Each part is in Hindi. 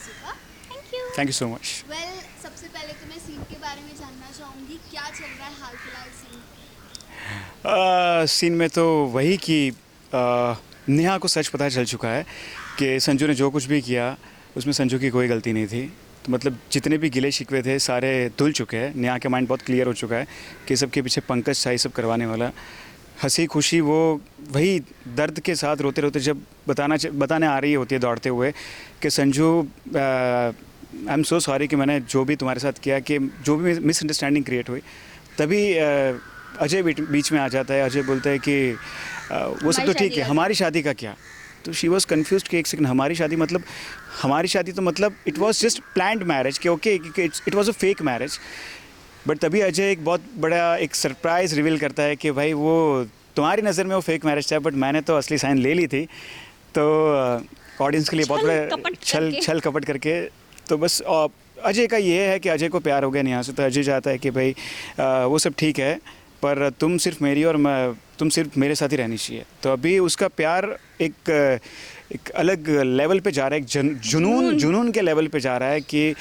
सुका। Thank you so much. Well, सबसे पहले तो मैं सीन के बारे में जानना चाहूँगी, क्या चल रहा है हाल फिलहाल सीन में? सीन में तो वही कि नेहा को सच पता चल चुका है कि संजू ने जो कुछ भी किया उसमें संजू की कोई गलती नहीं थी। तो मतलब जितने भी गिले शिकवे थे सारे धुल चुके हैं। नेहा के माइंड बहुत क्लियर हो चुका है कि सबके पीछे पंकज था ये सब करवाने वाला। हंसी खुशी वो वही दर्द के साथ रोते रोते जब बताने आ रही होती है दौड़ते हुए कि Sanju I am so sorry कि मैंने जो भी तुम्हारे साथ किया, कि जो भी मिसअंडरस्टैंडिंग क्रिएट हुई, तभी अजय बीच में आ जाता है। अजय बोलता है कि वो सब तो ठीक है, हमारी शादी का क्या। तो शी वॉज कन्फ्यूज कि एक सेकंड, हमारी शादी तो मतलब it was just planned marriage कि okay it was a fake marriage. But तभी अजय एक बहुत बड़ा एक सरप्राइज़ रिवील करता है कि भाई वो तुम्हारी नज़र में वो फेक मैरिज था बट मैंने तो असली साइन ले ली थी। तो ऑडियंस के लिए बहुत बड़ा छल कपट करके। तो बस अजय का ये है कि अजय को प्यार हो गया नेहा से, तो अजय चाहता है कि भाई वो सब ठीक है पर तुम सिर्फ मेरी और तुम सिर्फ मेरे साथ ही रहनी चाहिए। तो अभी उसका प्यार एक अलग लेवल पे जा रहा है, एक जुनून के लेवल पे जा रहा है कि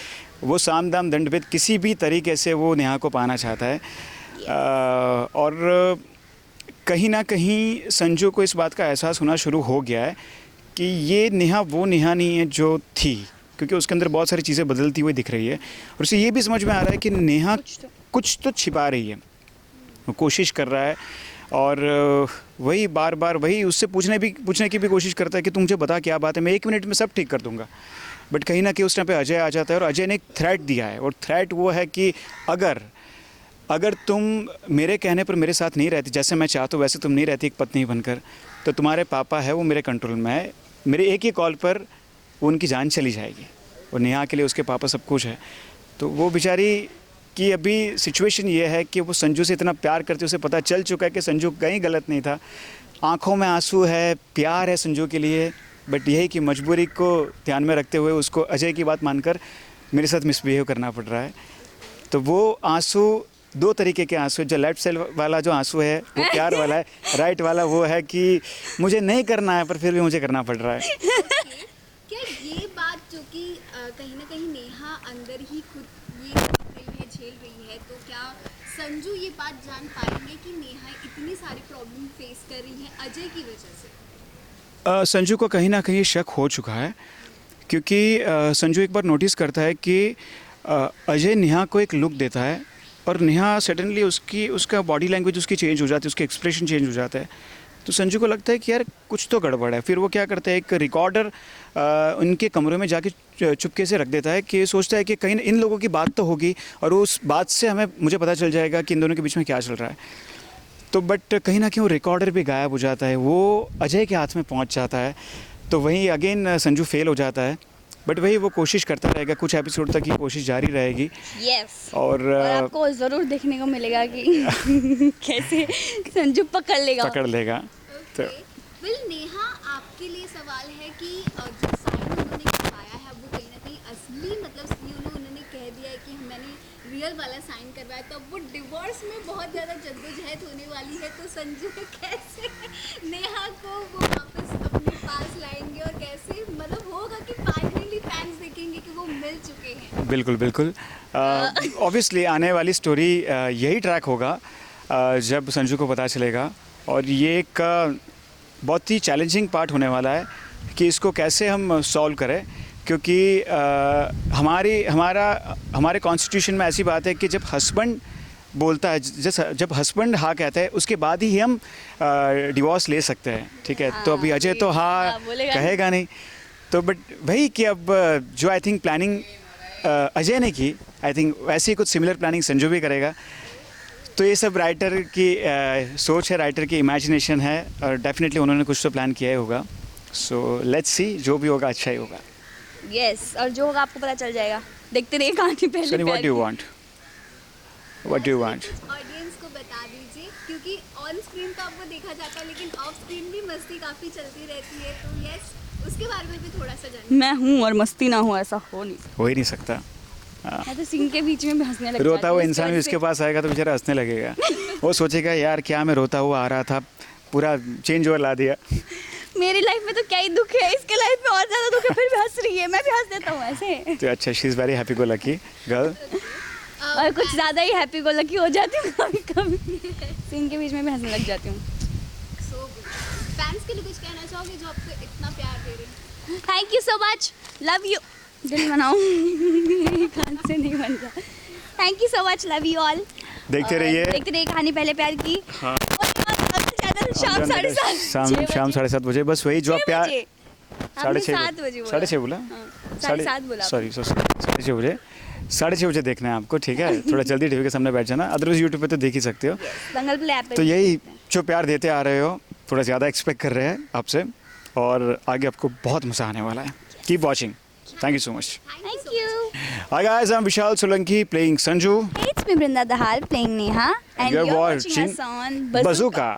वो साम दाम दंड भेद किसी भी तरीके से वो नेहा को पाना चाहता है। और कहीं ना कहीं संजू को इस बात का एहसास होना शुरू हो गया है कि ये नेहा वो नेहा नहीं है जो थी, क्योंकि उसके अंदर बहुत सारी चीज़ें बदलती हुई दिख रही है। और उसे ये भी समझ में आ रहा है कि नेहा कुछ तो छिपा रही है, वो कोशिश कर रहा है। और वही बार बार वही उससे पूछने की भी कोशिश करता है कि तुम मुझे बता क्या बात है, मैं 1 मिनट में सब ठीक कर दूंगा। बट कहीं ना कहीं उस टाइम पे अजय आ जाता है और अजय ने एक थ्रेट दिया है, और थ्रेट वो है कि अगर तुम मेरे कहने पर मेरे साथ नहीं रहती, जैसे मैं चाहता हूँ वैसे तुम नहीं रहती एक पत्नी बनकर, तो तुम्हारे पापा है वो मेरे कंट्रोल में है, मेरे एक ही कॉल पर उनकी जान चली जाएगी। और नेहा के लिए उसके पापा सब कुछ है। तो वो बेचारी की अभी सिचुएशन ये है कि वो संजू से इतना प्यार करती है, उसे पता चल चुका है कि संजू कहीं गलत नहीं था, आंखों में आंसू है, प्यार है संजू के लिए। बट यही कि मजबूरी को ध्यान में रखते हुए उसको अजय की बात मानकर मेरे साथ मिसबिहेव करना पड़ रहा है। तो वो आंसू 2 तरीके के आंसू, जो लेफ्ट साइड वाला जो आंसू है वो प्यार वाला है, राइट वाला वो है कि मुझे नहीं करना है पर फिर भी मुझे करना पड़ रहा है। क्या ये बात जो कि कहीं ना कहीं नेहा अंदर ही खुद ये रही है, झेल रही है, तो क्या संजू ये बात जान पाएंगे कि नेहा इतनी सारी प्रॉब्लम फेस कर रही है अजय की वजह से? संजू को कहीं ना कहीं शक हो चुका है, क्योंकि संजू एक बार नोटिस करता है कि अजय नेहा को एक लुक देता है और नेहा सडनली उसका बॉडी लैंग्वेज उसकी चेंज हो जाती है, उसके एक्सप्रेशन चेंज हो जाता है। तो संजू को लगता है कि यार कुछ तो गड़बड़ है। फिर वो क्या करता है, एक रिकॉर्डर उनके कमरे में जाके चुपके से रख देता है कि सोचता है कि कहीं इन लोगों की बात तो होगी और उस बात से मुझे पता चल जाएगा कि इन दोनों के बीच में क्या चल रहा है। तो बट कहीं ना कहीं वो रिकॉर्डर भी गायब हो जाता है, वो अजय के हाथ में पहुंच जाता है। तो वहीं अगेन संजू फेल हो जाता है। बट वही वो कोशिश करता रहेगा, कुछ एपिसोड तक ये कोशिश जारी रहेगी। और आपको ज़रूर देखने को मिलेगा कि कैसे संजू पकड़ लेगा। तो वेल, नेहा आपके लिए सवाल है कि जो साइन उन्होंने करवाया है वो कहीं ना कहीं असली, मतलब उन्होंने कह दिया है कि मैंने रियल वाला साइन करवाया, तो अब वो डिवोर्स में बहुत ज़्यादा जद्दोजहद होने वाली है। तो संजू कैसे नेहा को वो वापस अपने पास लाएंगे और कैसे मतलब होगा कि फाइनली फैंस देखेंगे कि वो मिल चुके हैं? बिल्कुल ऑब्वियसली आने वाली स्टोरी यही ट्रैक होगा जब संजू को पता चलेगा। और ये एक बहुत ही चैलेंजिंग पार्ट होने वाला है कि इसको कैसे हम सॉल्व करें, क्योंकि हमारे कॉन्स्टिट्यूशन में ऐसी बात है कि जब हस्बैंड बोलता है, जब हस्बैंड हाँ कहता है उसके बाद ही हम डिवोर्स ले सकते हैं, ठीक है। तो अभी अजय तो हाँ कहेगा नहीं। तो बट वही कि अब जो आई थिंक प्लानिंग अजय ने की, आई थिंक वैसे ही कुछ सिमिलर प्लानिंग संजू भी करेगा। तो ये सब राइटर की सोच है, राइटर की इमेजिनेशन है, और डेफिनेटली उन्होंने कुछ तो प्लान किया ही होगा। सो लेट्स सी, जो भी होगा अच्छा ही होगा। यस, और जो होगा आपको पता चल जाएगा। देखते रहिए कहानी पहले। Sunny, what do you want? Audience को बता दीजिए, क्योंकि ऑन स्क्रीन तो आपको देखा जाता है लेकिन ऑफ स्क्रीन भी मस्ती काफ़ी चलती रहती है, तो यस उसके बारे में भी थोड़ा सा जानिए। मैं हूँ और मस्ती ना हो ऐसा हो ही नहीं सकता। मैं तो सीन के बीच में भी हंसने लग रोता हुआ इंसान भी उसके पास आएगा तो बेचारा हंसने लगेगा। वो सोचेगा यार क्या मैं रोता हुआ आ रहा था, पूरा चेंज ओवर ला दिया। मेरी लाइफ में तो क्या ही दुख है, इसके लाइफ में और ज़्यादा दुख है, फिर भी हंस रही है, मैं भी हंस देता हूँ ऐसे। तो अच्छा, she is very happy go lucky girl. और कुछ ज़्यादा ही हैप्पी गो लकी हो जाती हूँ कभी कभी, सीन के बीच में भी हंसने लग जाती हूँ। So good. फैंस के लिए कुछ कहना चाहोगे जो आपको इतना प्यार दे रहे हैं? Thank you so much, love you. दिल बनाऊँ कान से नहीं बन रहा। Thank you so much, love you all. देखते रहिए। देखते रहिए कहानी पहले प्यार की। हाँ। शाम 7:30 शाम 7:30 बजे, बस वही जो आप प्यार 7:30 बजे बोला। 6:30 बोला, 7:30 बोला। सॉरी 6:30 बजे, 6:30 बजे देखना है आपको, ठीक है? थोड़ा जल्दी टीवी के सामने बैठ जाना, अदरवाइज यूट्यूब पे तो देख ही सकते हो। दंगल प्ले ऐप पे तो यही जो प्यार देते आ रहे हो, थोड़ा ज़्यादा एक्सपेक्ट कर रहे हैं आपसे, और आगे आपको बहुत मज़ा आने वाला है। Keep watching. Thank you so much. Thank you. Hi guys, I'm Vishal Solanki playing Sanju. Hey, it's me Brinda Dahal playing Neha, and You're you're watching watching us on Bazooka.